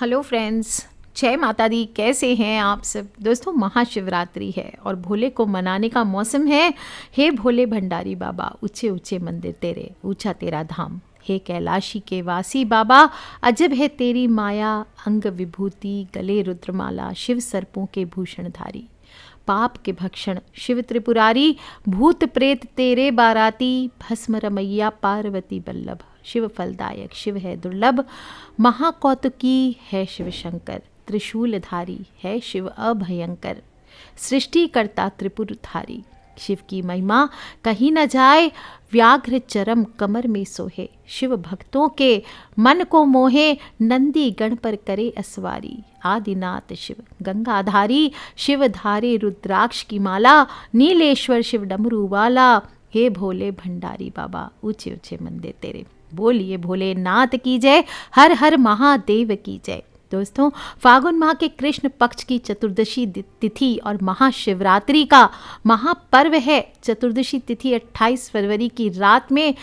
Hello friends, जय माता दी। कैसे हैं आप सब दोस्तों? महाशिवरात्रि है और भोले को मनाने का मौसम है। हे भोले भंडारी बाबा, ऊंचे ऊंचे मंदिर तेरे, ऊंचा तेरा धाम। हे कैलाशी के वासी बाबा, अजब है तेरी माया, अंग विभूति गले रुद्रमाला, शिव सर्पों के भूषणधारी। पाप के भक्षण शिव त्रिपुरारी, भूत प्रेत तेरे बाराती, भस्म रमैया पार्वती बल्लभ, शिव फलदायक शिव है दुर्लभ। महाकौतुकी है शिव शंकर, त्रिशूलधारी है शिव अभयंकर, सृष्टिकर्ता त्रिपुरधारी। शिव की महिमा कहीं न जाए, व्याघ्र चरम कमर में सोहे, शिव भक्तों के मन को मोहे, नंदी गण पर करे असवारी। आदिनाथ शिव गंगाधारी, शिव धारे रुद्राक्ष की माला, नीलेश्वर शिव डमरू वाला। हे भोले भंडारी बाबा, ऊंचे ऊंचे मंदिर तेरे। बोलिए भोलेनाथ की जय, हर हर महादेव की जय। दोस्तों, फागुन माह के कृष्ण पक्ष की चतुर्दशी तिथि और महाशिवरात्रि का महापर्व है। चतुर्दशी तिथि 28 फरवरी की रात में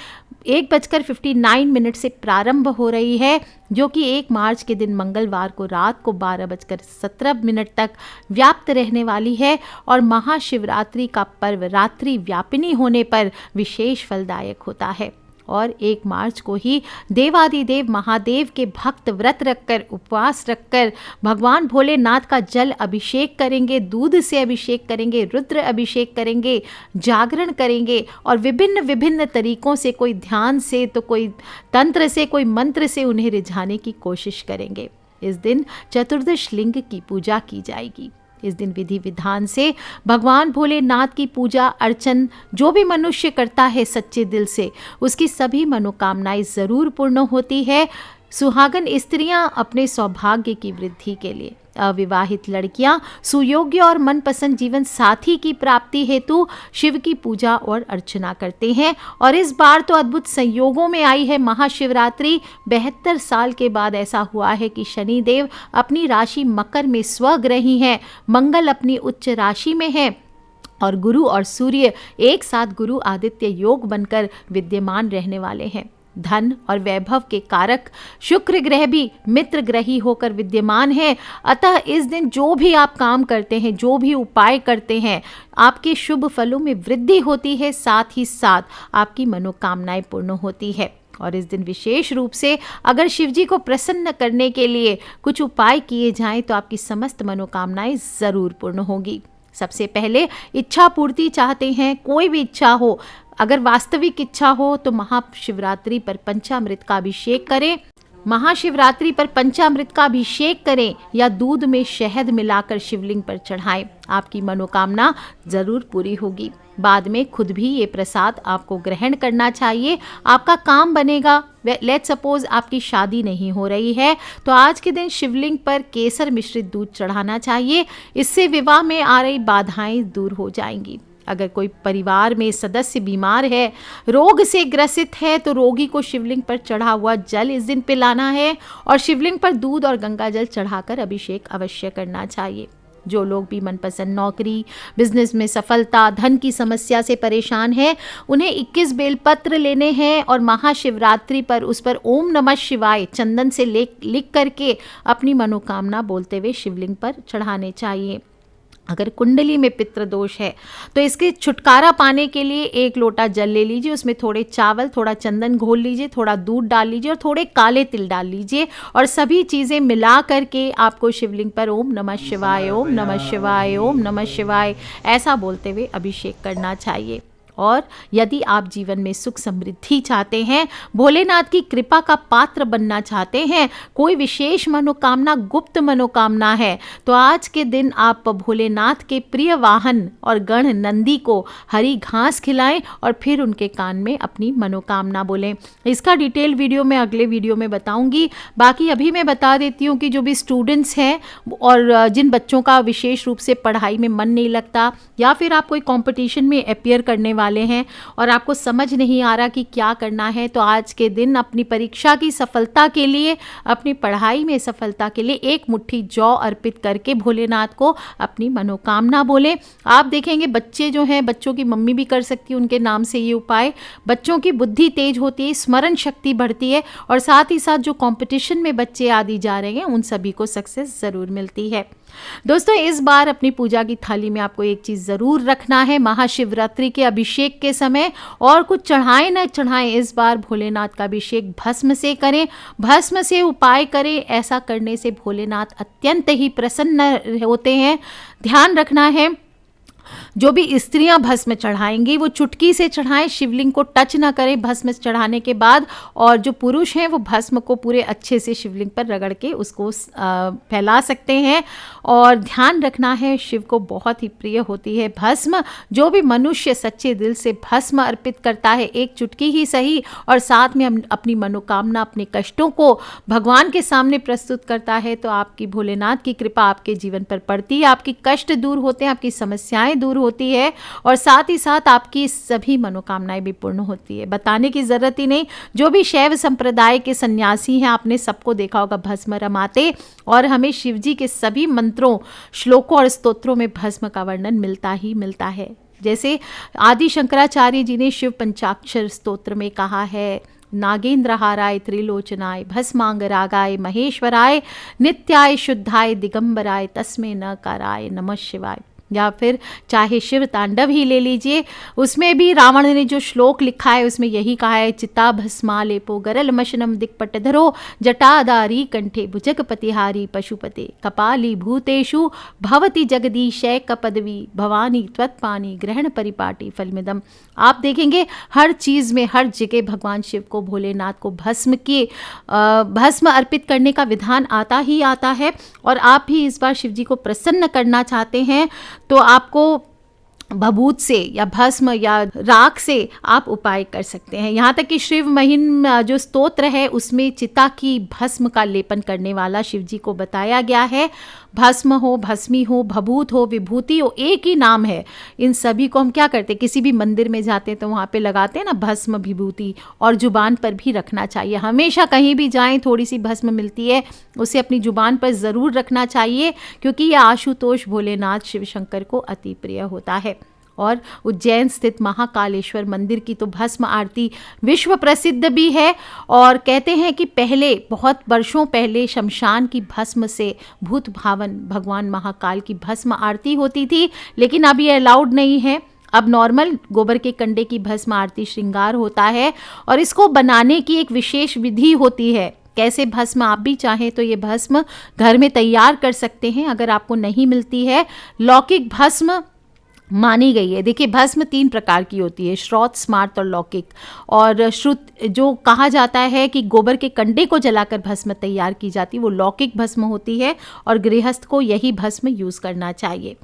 1:59 से प्रारंभ हो रही है, जो कि 1 मार्च के दिन मंगलवार को रात को 12:17 तक व्याप्त रहने वाली है। और महाशिवरात्रि का पर्व रात्रि व्यापिनी होने पर विशेष फलदायक होता है। और 1 मार्च को ही देवादिदेव महादेव के भक्त व्रत रखकर, उपवास रखकर भगवान भोलेनाथ का जल अभिषेक करेंगे, दूध से अभिषेक करेंगे, रुद्र अभिषेक करेंगे, जागरण करेंगे और विभिन्न विभिन्न तरीकों से, कोई ध्यान से तो कोई तंत्र से, कोई मंत्र से उन्हें रिझाने की कोशिश करेंगे। इस दिन चतुर्दश लिंग की पूजा की जाएगी। इस दिन विधि विधान से भगवान भोलेनाथ की पूजा अर्चन जो भी मनुष्य करता है सच्चे दिल से, उसकी सभी मनोकामनाएं ज़रूर पूर्ण होती है। सुहागन स्त्रियां अपने सौभाग्य की वृद्धि के लिए, अविवाहित लड़कियां सुयोग्य और मनपसंद जीवन साथी की प्राप्ति हेतु शिव की पूजा और अर्चना करते हैं। और इस बार तो अद्भुत संयोगों में आई है महाशिवरात्रि। 72 साल के बाद ऐसा हुआ है कि शनिदेव अपनी राशि मकर में स्वग्रही हैं, मंगल अपनी उच्च राशि में है और गुरु और सूर्य एक साथ गुरु आदित्य योग बनकर विद्यमान रहने वाले हैं। धन और वैभव के कारक शुक्र ग्रह भी मित्र ग्रही होकर विद्यमान है। अतः इस दिन जो भी आप काम करते हैं, जो भी उपाय करते हैं, आपके शुभ फलों में वृद्धि होती है, साथ ही साथ आपकी मनोकामनाएं पूर्ण होती है। और इस दिन विशेष रूप से अगर शिव जी को प्रसन्न करने के लिए कुछ उपाय किए जाएं तो आपकी समस्त मनोकामनाएं ज़रूर पूर्ण होगी। सबसे पहले इच्छा पूर्ति चाहते हैं, कोई भी इच्छा हो, अगर वास्तविक इच्छा हो तो महाशिवरात्रि पर पंचामृत का अभिषेक करें। महाशिवरात्रि पर पंचामृत का अभिषेक करें या दूध में शहद मिलाकर शिवलिंग पर चढ़ाएं। आपकी मनोकामना जरूर पूरी होगी। बाद में खुद भी ये प्रसाद आपको ग्रहण करना चाहिए, आपका काम बनेगा। लेट्स सपोज आपकी शादी नहीं हो रही है तो आज के दिन शिवलिंग पर केसर मिश्रित दूध चढ़ाना चाहिए। इससे विवाह में आ रही बाधाएं दूर हो जाएंगी। अगर कोई परिवार में सदस्य बीमार है, रोग से ग्रसित है, तो रोगी को शिवलिंग पर चढ़ा हुआ जल इस दिन पिलाना है और शिवलिंग पर दूध और गंगा जल चढ़ाकर अभिषेक अवश्य करना चाहिए। जो लोग भी मनपसंद नौकरी, बिजनेस में सफलता, धन की समस्या से परेशान हैं, उन्हें 21 बेलपत्र लेने हैं और महाशिवरात्रि पर उस पर ओम नमः शिवाय चंदन से लिख करके अपनी मनोकामना बोलते हुए शिवलिंग पर चढ़ाने चाहिए। अगर कुंडली में पितृदोष है तो इसके छुटकारा पाने के लिए 1 लोटा जल ले लीजिए, उसमें थोड़े चावल, थोड़ा चंदन घोल लीजिए, थोड़ा दूध डाल लीजिए और थोड़े काले तिल डाल लीजिए और सभी चीज़ें मिला करके आपको शिवलिंग पर ओम नमः शिवाय, ओम नमः शिवाय, ओम नमः शिवाय ऐसा बोलते हुए अभिषेक करना चाहिए। और यदि आप जीवन में सुख समृद्धि चाहते हैं, भोलेनाथ की कृपा का पात्र बनना चाहते हैं, कोई विशेष मनोकामना, गुप्त मनोकामना है, तो आज के दिन आप भोलेनाथ के प्रिय वाहन और गण नंदी को हरी घास खिलाएं और फिर उनके कान में अपनी मनोकामना बोलें। इसका डिटेल वीडियो मैं अगले वीडियो में बताऊंगी। बाकी अभी मैं बता देती हूँ कि जो भी स्टूडेंट्स हैं और जिन बच्चों का विशेष रूप से पढ़ाई में मन नहीं लगता या फिर आप कोई कॉम्पिटिशन में अपियर करने वाले वाले हैं और आपको समझ नहीं आ रहा कि क्या करना है, तो आज के दिन अपनी परीक्षा की सफलता के लिए, अपनी पढ़ाई में सफलता के लिए एक मुट्ठी जौ अर्पित करके भोलेनाथ को अपनी मनोकामना बोले। आप देखेंगे बच्चे जो हैं, बच्चों की मम्मी भी कर सकती है उनके नाम से ये उपाय। बच्चों की बुद्धि तेज होती है, स्मरण शक्ति बढ़ती है और साथ ही साथ जो कंपटीशन में बच्चे आदि जा रहे हैं उन सभी को सक्सेस ज़रूर मिलती है। दोस्तों, इस बार अपनी पूजा की थाली में आपको एक चीज़ ज़रूर रखना है। महाशिवरात्रि के अभिषेक के समय और कुछ चढ़ाएं न चढ़ाएं, इस बार भोलेनाथ का अभिषेक भस्म से करें, भस्म से उपाय करें। ऐसा करने से भोलेनाथ अत्यंत ही प्रसन्न होते हैं। ध्यान रखना है, जो भी स्त्रियां भस्म चढ़ाएंगी वो चुटकी से चढ़ाएं, शिवलिंग को टच ना करें भस्म चढ़ाने के बाद। और जो पुरुष हैं वो भस्म को पूरे अच्छे से शिवलिंग पर रगड़ के उसको फैला सकते हैं। और ध्यान रखना है, शिव को बहुत ही प्रिय होती है भस्म। जो भी मनुष्य सच्चे दिल से भस्म अर्पित करता है, एक चुटकी ही सही, और साथ में अपनी मनोकामना, अपने कष्टों को भगवान के सामने प्रस्तुत करता है, तो आपकी भोलेनाथ की कृपा आपके जीवन पर पड़ती है। आपकी कष्ट दूर होते हैं, आपकी समस्याएं दूर होती है और साथ ही साथ आपकी सभी मनोकामनाएं भी पूर्ण होती है। बताने की जरूरत ही नहीं, जो भी शैव संप्रदाय के सन्यासी हैं आपने सबको देखा होगा भस्म रमाते, और हमें शिवजी के सभी मंत्रों, श्लोकों और स्तोत्रों में भस्म का वर्णन मिलता ही मिलता है। जैसे आदि शंकराचार्य जी ने शिव पंचाक्षर स्तोत्र में कहा है, नागेंद्रहाराय त्रिलोचनाय भस्मांगरागाय महेश्वराय नित्याय शुद्धाय दिगंबराय तस्मै नकाराय नमः शिवाय। या फिर चाहे शिव तांडव ही ले लीजिए, उसमें भी रावण ने जो श्लोक लिखा है उसमें यही कहा है, चिता भस्मा लेपो गरल मशनम दिक्पटधरो जटाधारी कंठे भुजगपतिहारी पशुपते कपाली भूतेषु भवति जगदीशय कपदवी भवानी त्वत्पानी ग्रहण परिपाटी फलमिदम। आप देखेंगे हर चीज़ में, हर जगह भगवान शिव को, भोलेनाथ को भस्म अर्पित करने का विधान आता ही आता है। और आप भी इस बार शिव जी को प्रसन्न करना चाहते हैं तो आपको भभूत से या भस्म या राख से आप उपाय कर सकते हैं। यहाँ तक कि शिव महिम जो स्तोत्र है उसमें चिता की भस्म का लेपन करने वाला शिव जी को बताया गया है। भस्म हो, भस्मी हो, भभूत हो, विभूति हो, एक ही नाम है। इन सभी को हम क्या करते हैं, किसी भी मंदिर में जाते हैं तो वहाँ पे लगाते हैं ना भस्म विभूति, और जुबान पर भी रखना चाहिए। हमेशा कहीं भी जाएं थोड़ी सी भस्म मिलती है, उसे अपनी जुबान पर ज़रूर रखना चाहिए, क्योंकि यह आशुतोष भोलेनाथ शिव शंकर को अति प्रिय होता है। और उज्जैन स्थित महाकालेश्वर मंदिर की तो भस्म आरती विश्व प्रसिद्ध भी है। और कहते हैं कि पहले, बहुत वर्षों पहले, शमशान की भस्म से भूत भावन भगवान महाकाल की भस्म आरती होती थी, लेकिन अब ये अलाउड नहीं है। अब नॉर्मल गोबर के कंडे की भस्म आरती श्रृंगार होता है, और इसको बनाने की एक विशेष विधि होती है। कैसे भस्म आप भी चाहें तो ये भस्म घर में तैयार कर सकते हैं। अगर आपको नहीं मिलती है, लौकिक भस्म मानी गई है। देखिए, भस्म 3 प्रकार की होती है, श्रौत, स्मार्त और लौकिक। और श्रुत जो कहा जाता है कि गोबर के कंडे को जलाकर भस्म तैयार की जाती है, वो लौकिक भस्म होती है, और गृहस्थ को यही भस्म यूज़ करना चाहिए।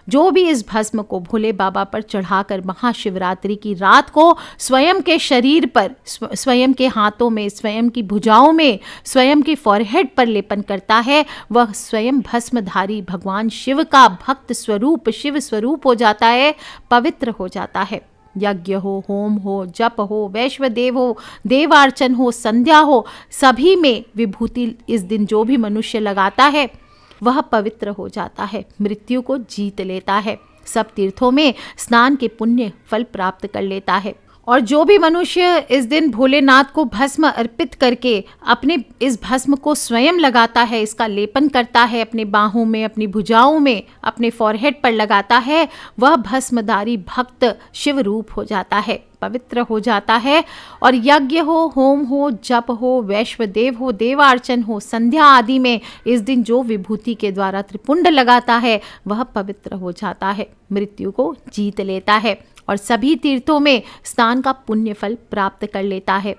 जो भी इस भस्म को भोले बाबा पर चढ़ाकर महाशिवरात्रि की रात को स्वयं के शरीर पर, स्वयं के हाथों में, स्वयं की भुजाओं में, स्वयं की फॉरहेड पर लेपन करता है, वह स्वयं भस्मधारी भगवान शिव का भक्त स्वरूप, शिव स्वरूप हो जाता है, पवित्र हो जाता है। यज्ञ हो, होम हो, जप हो, वैश्वदेव हो, देवार्चन हो, संध्या हो, सभी में विभूति इस दिन जो भी मनुष्य लगाता है वह पवित्र हो जाता है, मृत्यु को जीत लेता है, सब तीर्थों में स्नान के पुण्य फल प्राप्त कर लेता है। और जो भी मनुष्य इस दिन भोलेनाथ को भस्म अर्पित करके अपने इस भस्म को स्वयं लगाता है, इसका लेपन करता है अपने बाहों में, अपनी भुजाओं में, अपने फॉरहेड पर लगाता है, वह भस्मधारी भक्त शिव रूप हो जाता है, पवित्र हो जाता है। और यज्ञ हो, होम हो, जप हो, वैश्वदेव हो, देवार्चन हो, संध्या आदि में इस दिन जो विभूति के द्वारा त्रिपुंड लगाता है वह पवित्र हो जाता है, मृत्यु को जीत लेता है और सभी तीर्थों में स्नान का पुण्य फल प्राप्त कर लेता है।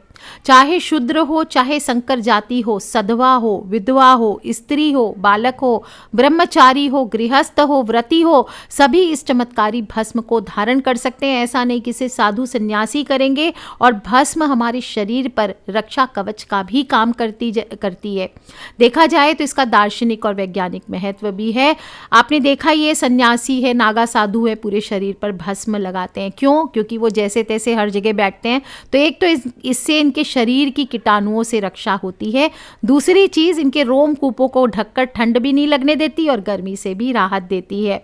चाहे शूद्र हो, चाहे संकर जाति हो, सधवा हो, विधवा हो, स्त्री हो, बालक हो, ब्रह्मचारी हो, गृहस्थ हो, व्रती हो, सभी इस चमत्कारी भस्म को धारण कर सकते हैं। ऐसा नहीं कि सिर्फ साधु सन्यासी करेंगे। और भस्म हमारे शरीर पर रक्षा कवच का भी काम करती है। देखा जाए तो इसका दार्शनिक और वैज्ञानिक महत्व भी है। आपने देखा ये सन्यासी है, नागा साधु है, पूरे शरीर पर भस्म लगाते हैं। क्यों? क्योंकि वो जैसे तैसे हर जगह बैठते हैं। तो एक तो इससे इनके शरीर की कीटाणुओं से रक्षा होती है। दूसरी चीज, इनके रोम कूपों को ढककर ठंड भी नहीं लगने देती और गर्मी से भी राहत देती है।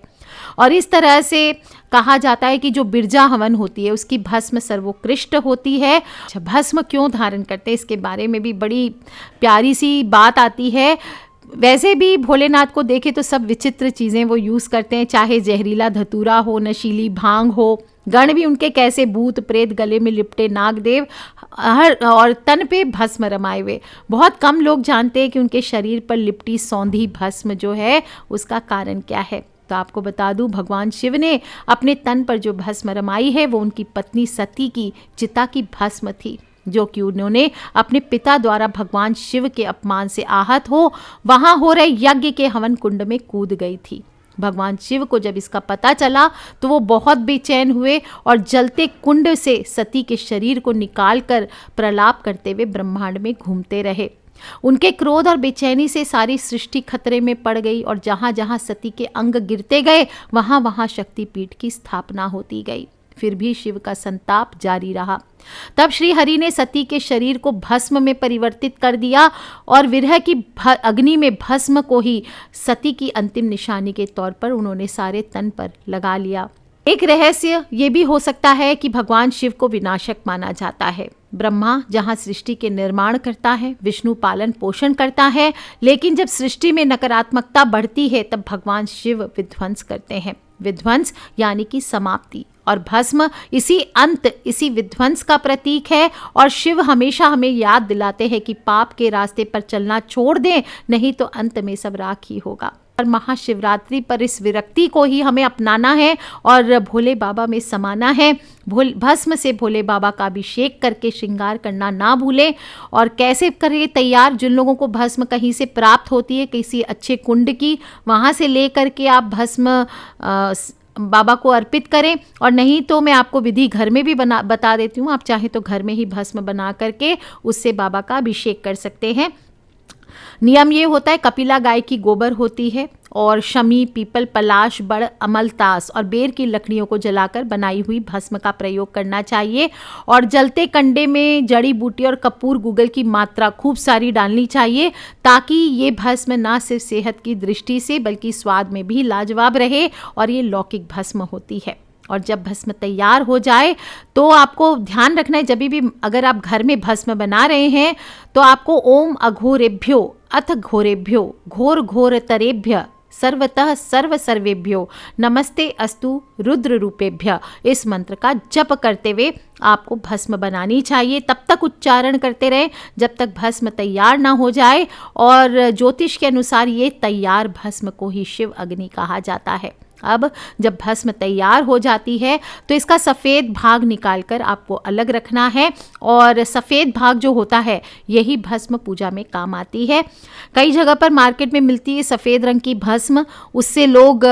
और इस तरह से कहा जाता है कि जो बिरजा हवन होती है उसकी भस्म सर्वोत्कृष्ट होती है। अच्छा, भस्म क्यों धारण करते हैं इसके बारे में भी बड़ी प्यारी सी बात आती है। वैसे भी भोलेनाथ को देखे तो सब विचित्र चीज़ें वो यूज़ करते हैं, चाहे जहरीला धतूरा हो, नशीली भांग हो, गण भी उनके कैसे भूत प्रेत, गले में लिपटे नागदेव, हर और तन पे भस्म रमाए हुए। बहुत कम लोग जानते हैं कि उनके शरीर पर लिपटी सौंधी भस्म जो है उसका कारण क्या है। तो आपको बता दूं, भगवान शिव ने अपने तन पर जो भस्म रमाई है वो उनकी पत्नी सती की चिता की भस्म थी, जो कि उन्होंने अपने पिता द्वारा भगवान शिव के अपमान से आहत हो वहां हो रहे यज्ञ के हवन कुंड में कूद गई थी। भगवान शिव को जब इसका पता चला तो वो बहुत बेचैन हुए और जलते कुंड से सती के शरीर को निकालकर प्रलाप करते हुए ब्रह्मांड में घूमते रहे। उनके क्रोध और बेचैनी से सारी सृष्टि खतरे में पड़ गई और जहां जहां सती के अंग गिरते गए वहां वहां शक्तिपीठ की स्थापना होती गई। फिर भी शिव का संताप जारी रहा। तब श्री हरि ने सती के शरीर को भस्म में परिवर्तित कर दिया और विरह की अग्नि में भस्म को ही सती की अंतिम निशानी के तौर पर उन्होंने सारे तन पर लगा लिया। एक रहस्य ये भी हो सकता है कि भगवान शिव को विनाशक माना जाता है। ब्रह्मा जहाँ सृष्टि के निर्माण करता है, विष्णु पालन पोषण करता है, लेकिन जब सृष्टि में नकारात्मकता बढ़ती है तब भगवान शिव विध्वंस करते हैं। विध्वंस यानी कि समाप्ति, और भस्म इसी अंत, इसी विध्वंस का प्रतीक है। और शिव हमेशा हमें याद दिलाते हैं कि पाप के रास्ते पर चलना छोड़ दें, नहीं तो अंत में सब राख ही होगा। और महाशिवरात्रि पर इस विरक्ति को ही हमें अपनाना है और भोले बाबा में समाना है। भस्म से भोले बाबा का अभिषेक करके श्रृंगार करना ना भूलें। और कैसे करें तैयार? जिन लोगों को भस्म कहीं से प्राप्त होती है, किसी अच्छे कुंड की, वहाँ से ले करके आप भस्म बाबा को अर्पित करें। और नहीं तो मैं आपको विधि घर में भी बता देती हूँ। आप चाहे तो घर में ही भस्म बना करके उससे बाबा का अभिषेक कर सकते हैं। नियम ये होता है, कपिला गाय की गोबर होती है और शमी, पीपल, पलाश, बड़, अमलतास और बेर की लकड़ियों को जलाकर बनाई हुई भस्म का प्रयोग करना चाहिए। और जलते कंडे में जड़ी बूटी और कपूर गूगल की मात्रा खूब सारी डालनी चाहिए, ताकि ये भस्म ना सिर्फ सेहत की दृष्टि से बल्कि स्वाद में भी लाजवाब रहे। और ये लौकिक भस्म होती है। और जब भस्म तैयार हो जाए तो आपको ध्यान रखना है, जब भी अगर आप घर में भस्म बना रहे हैं तो आपको ओम अघोरेभ्यो अथ घोरेभ्यो घोर घोर तरेभ्य सर्वतः सर्व सर्वेभ्यो नमस्ते अस्तु रुद्र रूपेभ्य, इस मंत्र का जप करते हुए आपको भस्म बनानी चाहिए। तब तक उच्चारण करते रहें जब तक भस्म तैयार ना हो जाए। और ज्योतिष के अनुसार ये तैयार भस्म को ही शिव अग्नि कहा जाता है। अब जब भस्म तैयार हो जाती है तो इसका सफ़ेद भाग निकालकर आपको अलग रखना है। और सफ़ेद भाग जो होता है यही भस्म पूजा में काम आती है। कई जगह पर मार्केट में मिलती है सफ़ेद रंग की भस्म, उससे लोग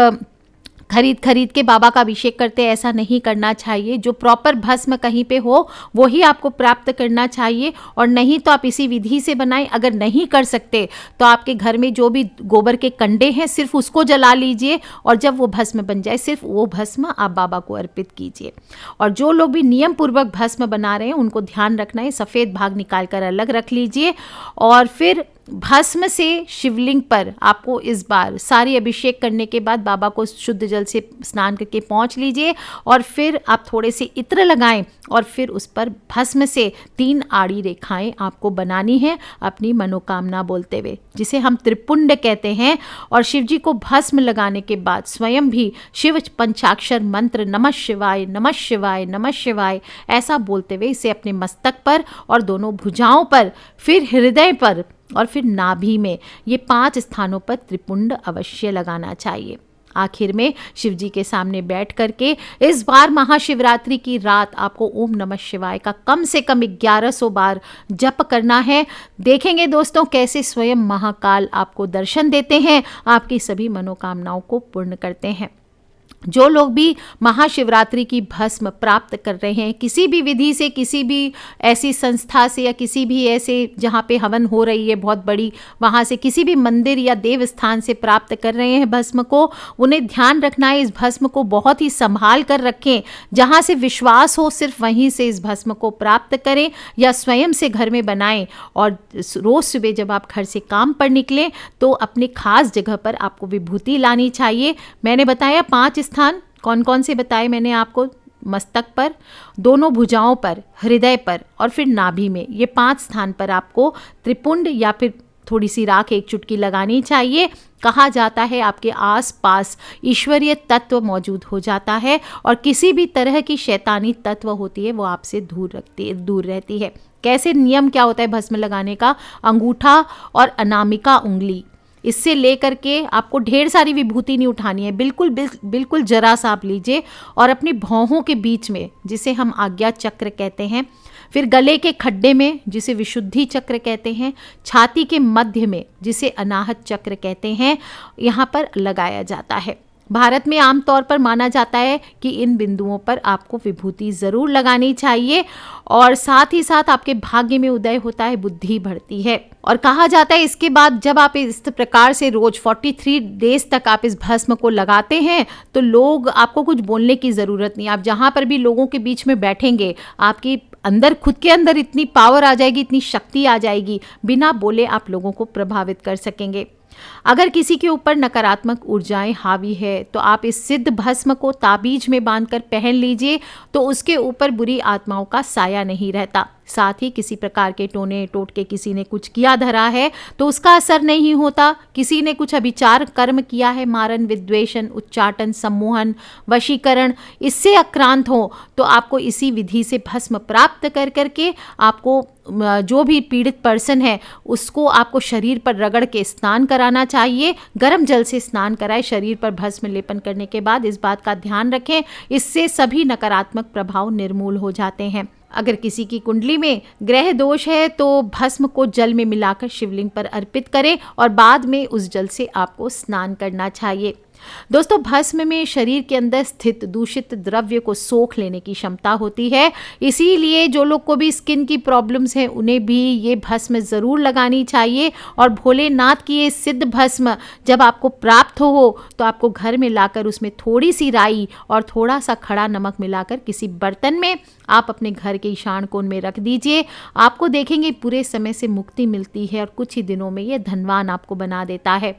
खरीद के बाबा का अभिषेक करते हैं। ऐसा नहीं करना चाहिए। जो प्रॉपर भस्म कहीं पे हो वो ही आपको प्राप्त करना चाहिए। और नहीं तो आप इसी विधि से बनाएं। अगर नहीं कर सकते तो आपके घर में जो भी गोबर के कंडे हैं सिर्फ उसको जला लीजिए और जब वो भस्म बन जाए सिर्फ वो भस्म आप बाबा को अर्पित कीजिए। और जो लोग भी नियम पूर्वक भस्म बना रहे हैं उनको ध्यान रखना है, सफ़ेद भाग निकाल कर अलग रख लीजिए। और फिर भस्म से शिवलिंग पर आपको इस बार सारी अभिषेक करने के बाद बाबा को शुद्ध जल से स्नान करके पहुँच लीजिए। और फिर आप थोड़े से इत्र लगाएं और फिर उस पर भस्म से 3 आड़ी रेखाएं आपको बनानी है अपनी मनोकामना बोलते हुए, जिसे हम त्रिपुंड कहते हैं। और शिव जी को भस्म लगाने के बाद स्वयं भी शिव पंचाक्षर मंत्र नमः शिवाय नमः शिवाय नमः शिवाय ऐसा बोलते हुए इसे अपने मस्तक पर और दोनों भुजाओं पर, फिर हृदय पर और फिर नाभि में, ये 5 स्थानों पर त्रिपुंड अवश्य लगाना चाहिए। आखिर में शिव जी के सामने बैठ करके इस बार महाशिवरात्रि की रात आपको ओम नमः शिवाय का कम से कम 1100 बार जप करना है। देखेंगे दोस्तों कैसे स्वयं महाकाल आपको दर्शन देते हैं, आपकी सभी मनोकामनाओं को पूर्ण करते हैं। जो लोग भी महाशिवरात्रि की भस्म प्राप्त कर रहे हैं, किसी भी विधि से, किसी भी ऐसी संस्था से या किसी भी ऐसे जहाँ पे हवन हो रही है बहुत बड़ी, वहाँ से किसी भी मंदिर या देव स्थान से प्राप्त कर रहे हैं भस्म को, उन्हें ध्यान रखना है इस भस्म को बहुत ही संभाल कर रखें। जहाँ से विश्वास हो सिर्फ वहीं से इस भस्म को प्राप्त करें या स्वयं से घर में बनाएं। और रोज़ सुबह जब आप घर से काम पर निकलें तो अपने खास जगह पर आपको विभूति लानी चाहिए। मैंने बताया 5 स्थान, कौन कौन से बताए मैंने आपको, मस्तक पर, दोनों भुजाओं पर, हृदय पर और फिर नाभि में। ये 5 स्थान पर आपको त्रिपुंड या फिर थोड़ी सी राख 1 चुटकी लगानी चाहिए। कहा जाता है आपके आसपास ईश्वरीय तत्व मौजूद हो जाता है और किसी भी तरह की शैतानी तत्व होती है वो आपसे दूर रहती है। कैसे नियम क्या होता है भस्म लगाने का? अंगूठा और अनामिका उंगली, इससे लेकर के आपको ढेर सारी विभूति नहीं उठानी है, बिल्कुल जरा सा आप लीजिए और अपने भौहों के बीच में, जिसे हम आज्ञा चक्र कहते हैं, फिर गले के खड्डे में जिसे विशुद्धि चक्र कहते हैं, छाती के मध्य में जिसे अनाहत चक्र कहते हैं, यहाँ पर लगाया जाता है। भारत में आमतौर पर माना जाता है कि इन बिंदुओं पर आपको विभूति ज़रूर लगानी चाहिए और साथ ही साथ आपके भाग्य में उदय होता है, बुद्धि बढ़ती है। और कहा जाता है इसके बाद जब आप इस प्रकार से रोज 43 डेज तक आप इस भस्म को लगाते हैं तो लोग, आपको कुछ बोलने की ज़रूरत नहीं, आप जहाँ पर भी लोगों के बीच में बैठेंगे आपकी अंदर, खुद के अंदर इतनी पावर आ जाएगी, इतनी शक्ति आ जाएगी, बिना बोले आप लोगों को प्रभावित कर सकेंगे। अगर किसी के ऊपर नकारात्मक ऊर्जाएं हावी है तो आप इस सिद्ध भस्म को ताबीज में बांधकर पहन लीजिए तो उसके ऊपर बुरी आत्माओं का साया नहीं रहता। साथ ही किसी प्रकार के टोने टोटके, किसी ने कुछ किया धरा है तो उसका असर नहीं होता। किसी ने कुछ अभिचार कर्म किया है, मारन, विद्वेषण, उच्चाटन, सम्मोहन, वशीकरण, इससे आक्रांत हो तो आपको इसी विधि से भस्म प्राप्त कर करके आपको जो भी पीड़ित पर्सन है उसको आपको शरीर पर रगड़ के स्नान कराना चाहिए। गर्म जल से स्नान कराए शरीर पर भस्म लेपन करने के बाद। इस बात का ध्यान रखें, इससे सभी नकारात्मक प्रभाव निर्मूल हो जाते हैं। अगर किसी की कुंडली में ग्रह दोष है तो भस्म को जल में मिलाकर शिवलिंग पर अर्पित करें और बाद में उस जल से आपको स्नान करना चाहिए। दोस्तों, भस्म में शरीर के अंदर स्थित दूषित द्रव्य को सोख लेने की क्षमता होती है, इसीलिए जो लोग को भी स्किन की प्रॉब्लम्स हैं उन्हें भी ये भस्म ज़रूर लगानी चाहिए। और भोलेनाथ की ये सिद्ध भस्म जब आपको प्राप्त हो तो आपको घर में लाकर उसमें थोड़ी सी राई और थोड़ा सा खड़ा नमक मिलाकर किसी बर्तन में आप अपने घर के ईशान कोण में रख दीजिए। आपको देखेंगे पूरे समय से मुक्ति मिलती है और कुछ ही दिनों में ये धनवान आपको बना देता है।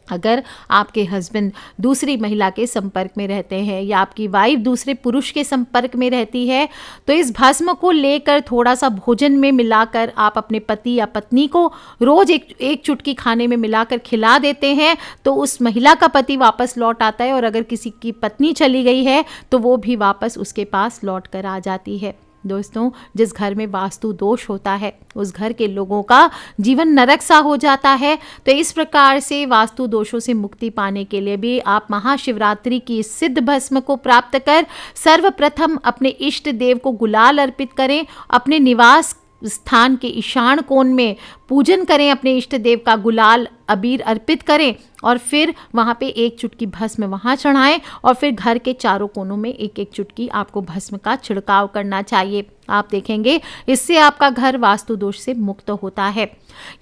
अगर आपके हस्बैंड दूसरी महिला के संपर्क में रहते हैं या आपकी वाइफ दूसरे पुरुष के संपर्क में रहती है तो इस भस्म को लेकर थोड़ा सा भोजन में मिलाकर आप अपने पति या पत्नी को रोज एक चुटकी खाने में मिलाकर खिला देते हैं तो उस महिला का पति वापस लौट आता है और अगर किसी की पत्नी चली गई है तो वो भी वापस उसके पास लौट कर आ जाती है। दोस्तों, जिस घर में वास्तु दोष होता है उस घर के लोगों का जीवन नरक सा हो जाता है। तो इस प्रकार से वास्तु दोषों से मुक्ति पाने के लिए भी आप महाशिवरात्रि की इस सिद्ध भस्म को प्राप्त कर सर्वप्रथम अपने इष्ट देव को गुलाल अर्पित करें, अपने निवास स्थान के ईशान कोण में पूजन करें, अपने इष्ट देव का गुलाल अबीर अर्पित करें और फिर वहाँ पे 1 चुटकी भस्म वहाँ चढ़ाएं और फिर घर के चारों कोनों में 1-1 चुटकी आपको भस्म का छिड़काव करना चाहिए। आप देखेंगे इससे आपका घर वास्तु दोष से मुक्त होता है।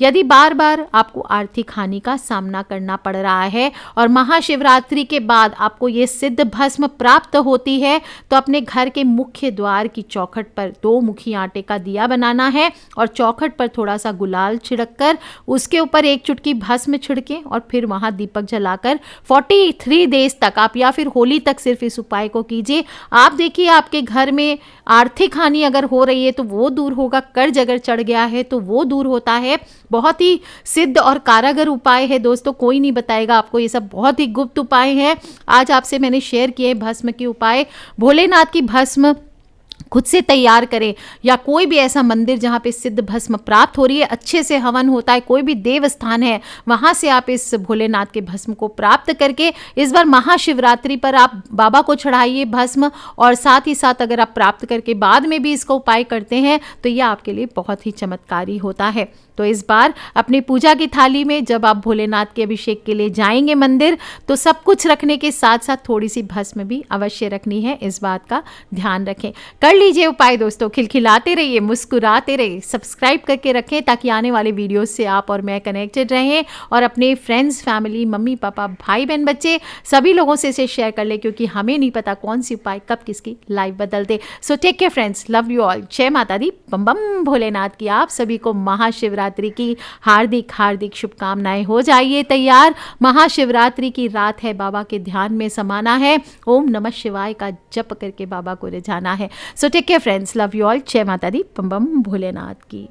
यदि बार बार आपको आर्थिक हानि का सामना करना पड़ रहा है और महाशिवरात्रि के बाद आपको ये सिद्ध भस्म प्राप्त होती है तो अपने घर के मुख्य द्वार की चौखट पर 2 मुखी आटे का दिया बनाना है और चौखट पर थोड़ा सा गुलाल छिड़क कर उसके ऊपर 1 चुटकी भस्म छिड़कें और फिर वहाँ दीपक जलाकर 43 डेज तक आप या फिर होली तक सिर्फ इस उपाय को कीजिए। आप देखिए आपके घर में आर्थिक हानि अगर हो रही है तो वो दूर होगा, कर्ज अगर चढ़ गया है तो वो दूर होता है। बहुत ही सिद्ध और कारगर उपाय है दोस्तों, कोई नहीं बताएगा आपको, ये सब बहुत ही गुप्त उपाय हैं। आज आपसे मैंने शेयर किए भस्म के उपाय। भोलेनाथ की भस्म खुद से तैयार करें, या कोई भी ऐसा मंदिर जहाँ पे सिद्ध भस्म प्राप्त हो रही है, अच्छे से हवन होता है, कोई भी देव स्थान है, वहाँ से आप इस भोलेनाथ के भस्म को प्राप्त करके इस बार महाशिवरात्रि पर आप बाबा को चढ़ाइए भस्म। और साथ ही साथ अगर आप प्राप्त करके बाद में भी इसका उपाय करते हैं तो यह आपके लिए बहुत ही चमत्कारी होता है। तो इस बार अपनी पूजा की थाली में जब आप भोलेनाथ के अभिषेक के लिए जाएंगे मंदिर, तो सब कुछ रखने के साथ साथ थोड़ी सी भस्म भी अवश्य रखनी है, इस बात का ध्यान रखें। कर लीजिए उपाय दोस्तों, खिलखिलाते रहिए, मुस्कुराते रहिए, सब्सक्राइब करके रखें ताकि आने वाले वीडियोस से आप और मैं कनेक्टेड रहें, और अपने फ्रेंड्स, फैमिली, मम्मी पापा, भाई बहन, बच्चे सभी लोगों से इसे शेयर कर ले, क्योंकि हमें नहीं पता कौन सी उपाय कब किसकी लाइफ बदल दे। So take care friends, love you all, जय माता दी, बम बम भोलेनाथ की। आप सभी को महाशिवरात्रि की हार्दिक हार्दिक शुभकामनाएं। हो जाइए तैयार, महाशिवरात्रि की रात है, बाबा के ध्यान में समाना है, ओम नमः शिवाय का जप करके बाबा को रिझाना है। So take care friends, love you all, जय माता दी, बम बम भोलेनाथ की।